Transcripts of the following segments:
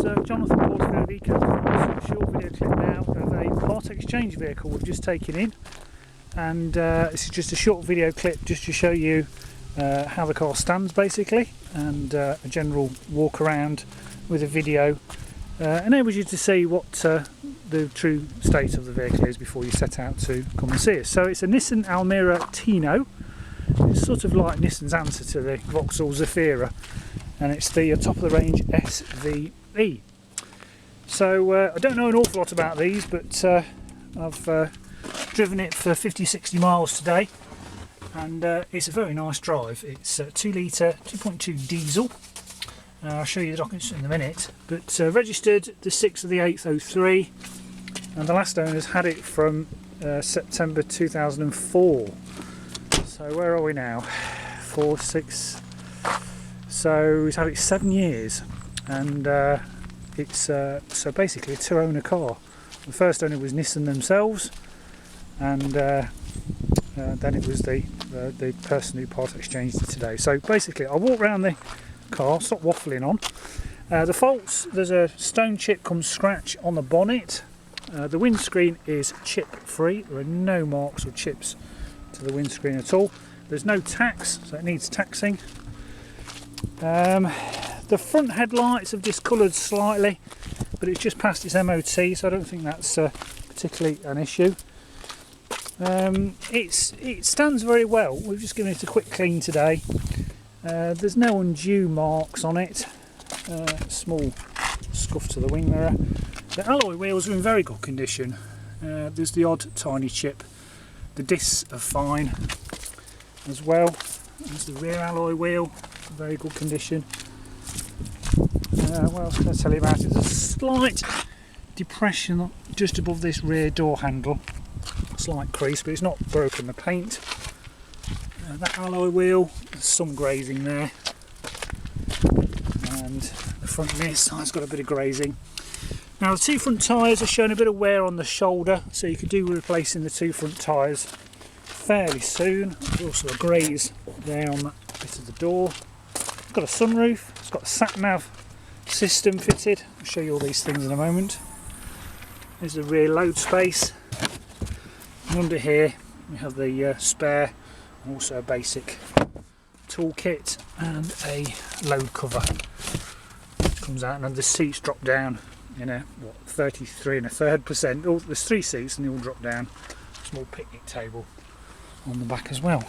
Jonathan Porterfield Eco, a short video clip now of a part exchange vehicle we've just taken in, and this is just a short video clip just to show you how the car stands basically, and a general walk around with a video enables you to see what the true state of the vehicle is before you set out to come and see us. So it's a Nissan Tino. It's sort of like Nissan's answer to the Vauxhall Zafira, and it's the top of the range SVE. So I don't know an awful lot about these, but I've driven it for 50-60 miles today, and it's a very nice drive. It's a 2 litre 2.2 diesel. I'll show you the documents in a minute, but registered the 6th of the 8th 03, and the last owners had it from September 2004. So where are we now? 4, 6. So it's had it 7 years, and it's so basically a 2-owner car. The first owner was Nissan themselves, and then it was the person who part exchanged it today. So basically, I'll walk around the car, stop waffling on. The faults: there's a stone chip cum scratch on the bonnet. The windscreen is chip free. There are no marks or chips to the windscreen at all. There's no tax, so it needs taxing. The front headlights have discoloured slightly, but it's just past its MOT, so I don't think that's particularly an issue. It stands very well. We've just given it a quick clean today. There's no undue marks on it. Small scuff to the wing mirror. The alloy wheels are in very good condition. There's the odd tiny chip. The discs are fine as well. There's the rear alloy wheel, very good condition. What else can I tell you about it? There's a slight depression just above this rear door handle, slight crease, but it's not broken the paint. That alloy wheel, there's some grazing there, and the front rear side's got a bit of grazing. Now the 2 front tyres are showing a bit of wear on the shoulder, so you could do with replacing the 2 front tyres fairly soon. There's also a graze there on that bit of the door. It's got a sunroof, it's got a sat-nav system fitted. I'll show you all these things in a moment. There's the rear load space, and under here we have the spare, and also a basic toolkit and a load cover which comes out, and then the seats drop down in a 33 1/3%. Oh, there's 3 seats and they all drop down. Small picnic table on the back as well.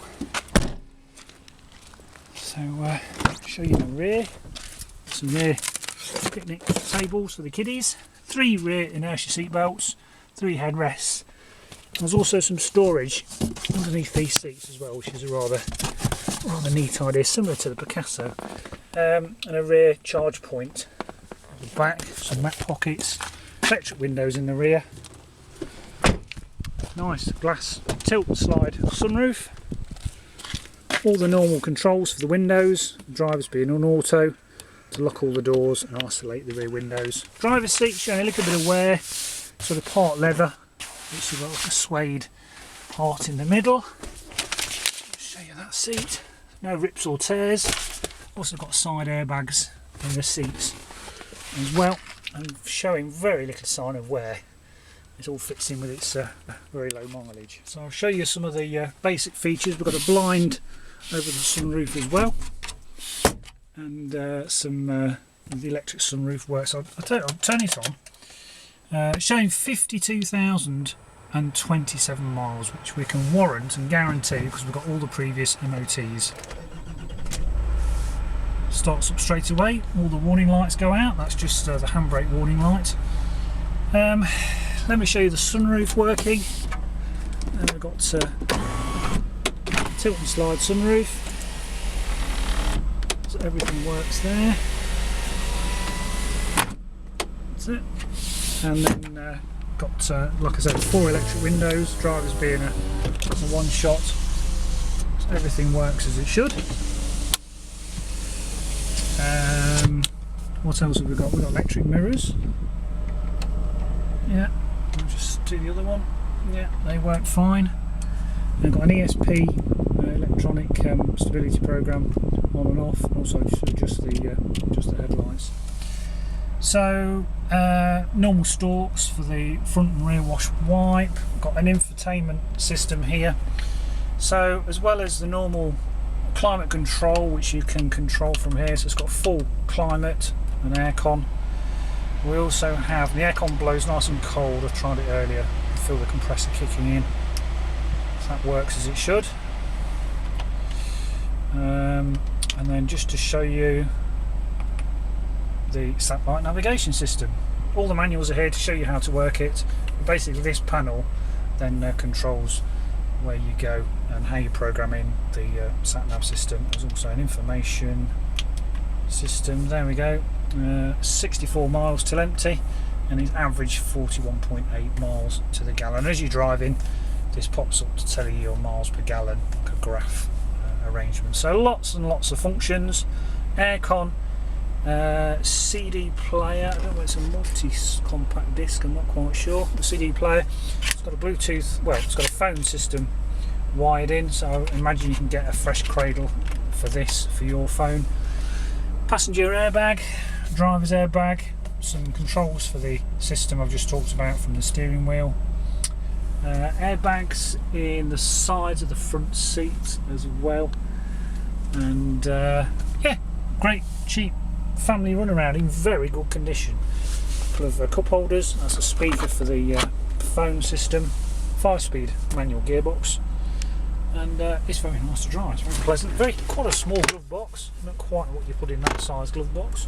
So I'll show you the rear. Some rear picnic tables for the kiddies. 3 rear inertia seat belts, 3 headrests. There's also some storage underneath these seats as well, which is a rather neat idea, similar to the Picasso. And a rear charge point at the back, some mat pockets, electric windows in the rear. Nice glass tilt slide sunroof. All the normal controls for the windows, the driver's being on auto, to lock all the doors and isolate the rear windows. Driver's seat showing a little bit of wear, sort of part leather. It's got like a suede part in the middle. I'll show you that seat. No rips or tears. Also got side airbags in the seats as well, and showing very little sign of wear. It all fits in with its very low mileage. So I'll show you some of the basic features. We've got a blind over the sunroof as well, and the electric sunroof works. I'll turn it on. It's showing 52,027 miles, which we can warrant and guarantee because we've got all the previous MOTs. Starts up straight away. All the warning lights go out. That's just the handbrake warning light. Let me show you the sunroof working. And we've got tilt and slide sunroof. So everything works there. That's it. And then got, like I said, 4 electric windows, drivers being a one shot. So everything works as it should. What else have we got? We've got electric mirrors. Yeah, I'll just do the other one. Yeah, they work fine. They've got an ESP electronic stability program on and off, and also just the headlights. So normal stalks for the front and rear wash wipe. Got an infotainment system here. So as well as the normal climate control, which you can control from here, so it's got full climate and aircon. We also have, the aircon blows nice and cold. I've tried it earlier. I feel the compressor kicking in. So that works as it should. And then just to show you the satellite navigation system. All the manuals are here to show you how to work it. Basically this panel then controls where you go and how you program in the sat-nav system. There's also an information system. There we go. 64 miles till empty, and it's average 41.8 miles to the gallon. As you're driving, this pops up to tell you your miles per gallon, like a graph arrangement. So lots and lots of functions. Aircon, CD player. I don't know, it's a multi-compact disc, I'm not quite sure. The CD player, it's got a Bluetooth, well, it's got a phone system wired in, so I imagine you can get a fresh cradle for this, for your phone. Passenger airbag, driver's airbag, some controls for the system I've just talked about from the steering wheel. Airbags in the sides of the front seat as well. And yeah, great, cheap family runaround in very good condition. Couple of cup holders, that's a speaker for the phone system, 5-speed manual gearbox, and it's very nice to drive. It's very pleasant. Quite a small glove box, not quite what you put in that size glove box.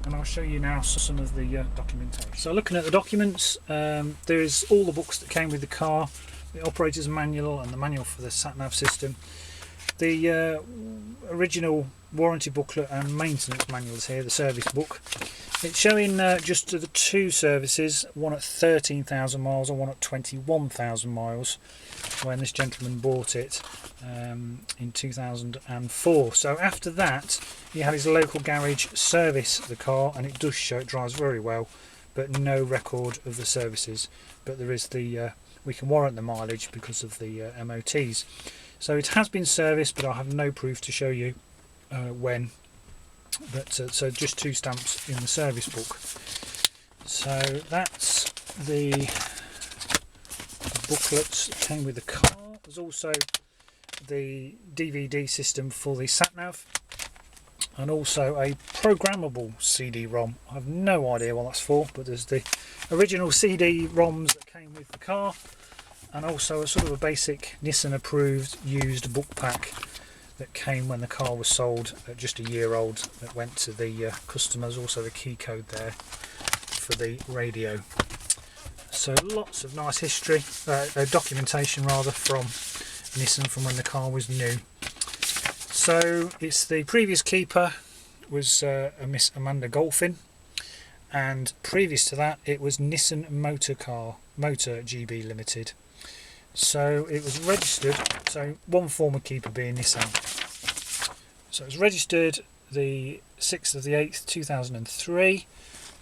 And I'll show you now some of the documentation. So looking at the documents, there is all the books that came with the car, the operator's manual and the manual for the sat-nav system. The original warranty booklet and maintenance manuals here, the service book. It's showing just the two services, one at 13,000 miles and one at 21,000 miles, when this gentleman bought it in 2004. So after that he had his local garage service the car, and it does show it drives very well, but no record of the services. But there is the we can warrant the mileage because of the MOTs. So it has been serviced, but I have no proof to show you when. But so just two stamps in the service book. So that's the booklets that came with the car. There's also the DVD system for the sat-nav, and also a programmable CD-ROM. I have no idea what that's for, but there's the original CD-ROMs that came with the car, and also a sort of a basic Nissan approved used book pack that came when the car was sold at just a year old, that went to the customers. Also the key code there for the radio. So lots of nice history, documentation rather, from Nissan from when the car was new. So it's the previous keeper was a Miss Amanda Golfin, and previous to that it was Nissan Motor GB Limited. So it was registered, so one former keeper being Nissan. So it was registered the 6th of the 8th 2003,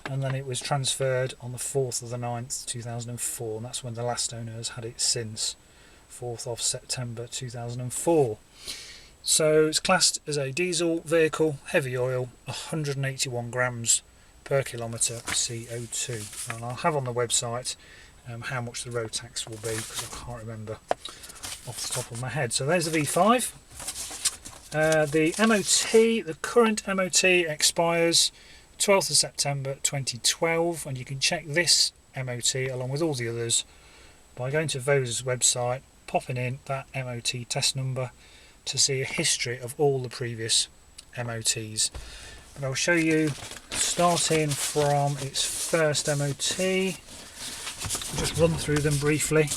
and then it was transferred on the 4th of the 9th 2004, and that's when the last owner has had it since, 4th of September 2004. So it's classed as a diesel vehicle, heavy oil, 181 grams per kilometre CO2, and I'll have on the website how much the road tax will be, because I can't remember off the top of my head. So there's the V5. The MOT, the current MOT expires 12th of September 2012, and you can check this MOT along with all the others by going to Vosa's website, popping in that MOT test number to see a history of all the previous MOTs. But I'll show you starting from its first MOT. I'll just run through them briefly,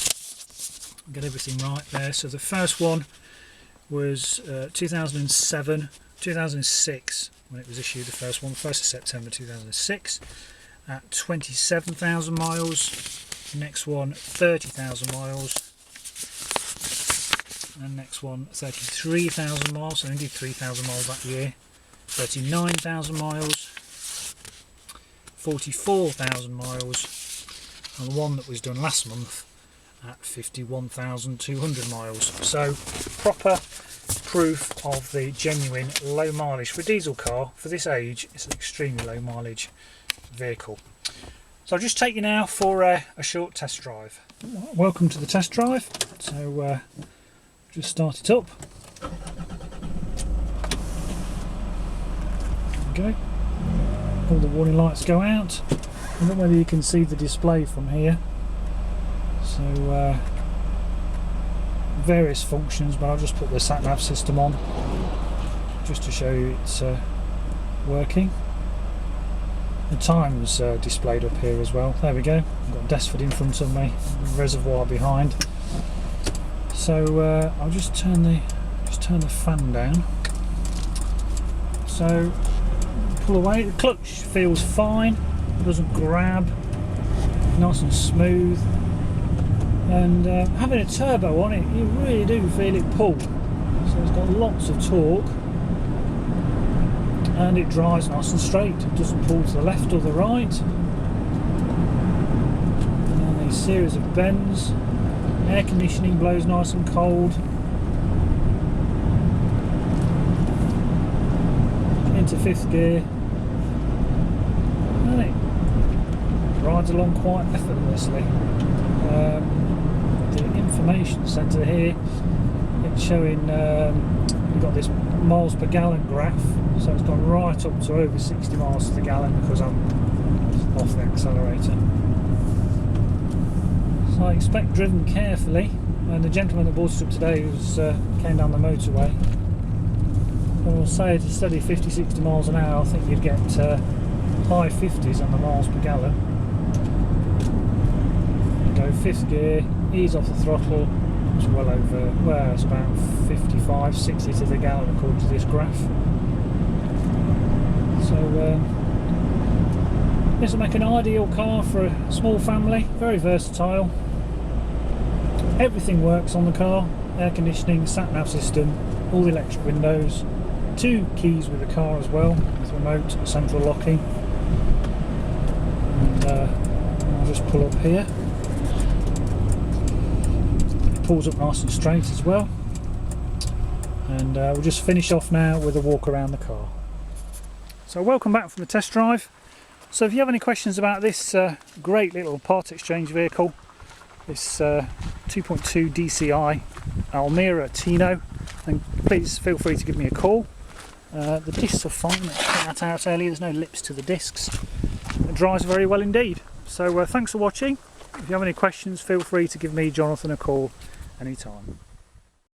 get everything right there. So the first one was 2006 when it was issued, the first one, 1st of September 2006, at 27,000 miles. Next one 30,000 miles, and next one 33,000 miles, so only did 3,000 miles that year. 39,000 miles, 44,000 miles, and the one that was done last month at 51,200 miles. So proper proof of the genuine low mileage. For a diesel car, for this age, it's an extremely low mileage vehicle. So I'll just take you now for a short test drive. Welcome to the test drive. So just start it up. There we go. All the warning lights go out. I don't know whether you can see the display from here. So various functions, but I'll just put the sat-nav system on just to show you it's working. The time's displayed up here as well. There we go. I've got Desford in front of me, reservoir behind. So I'll just turn the fan down. So pull away. The clutch feels fine. It doesn't grab. Nice and smooth. And having a turbo on it, you really do feel it pull. So it's got lots of torque. And it drives nice and straight. It doesn't pull to the left or the right. And then these series of bends. Air conditioning blows nice and cold. Into 5th gear. And it rides along quite effortlessly. The information centre here, it's showing we've got this miles per gallon graph, so it's gone right up to over 60 miles to the gallon because I'm off the accelerator. So I expect driven carefully, and the gentleman that bought it up today came down the motorway. I will say at a steady 50-60 miles an hour, I think you'd get high 50s on the miles per gallon. Go 5th gear, ease off the throttle, it's well over, well, it's about 55-60 to the gallon according to this graph. So this will make an ideal car for a small family, very versatile. Everything works on the car, air conditioning, sat-nav system, all the electric windows, 2 keys with the car as well, with remote central locking. And I'll just pull up here. Pulls up nice and straight as well, and we'll just finish off now with a walk around the car. So welcome back from the test drive. So if you have any questions about this great little part exchange vehicle, this 2.2 DCI Almira Tino, then please feel free to give me a call. The discs are fine, let's get that out early, there's no lips to the discs. It drives very well indeed. So thanks for watching. If you have any questions, feel free to give me, Jonathan, a call anytime.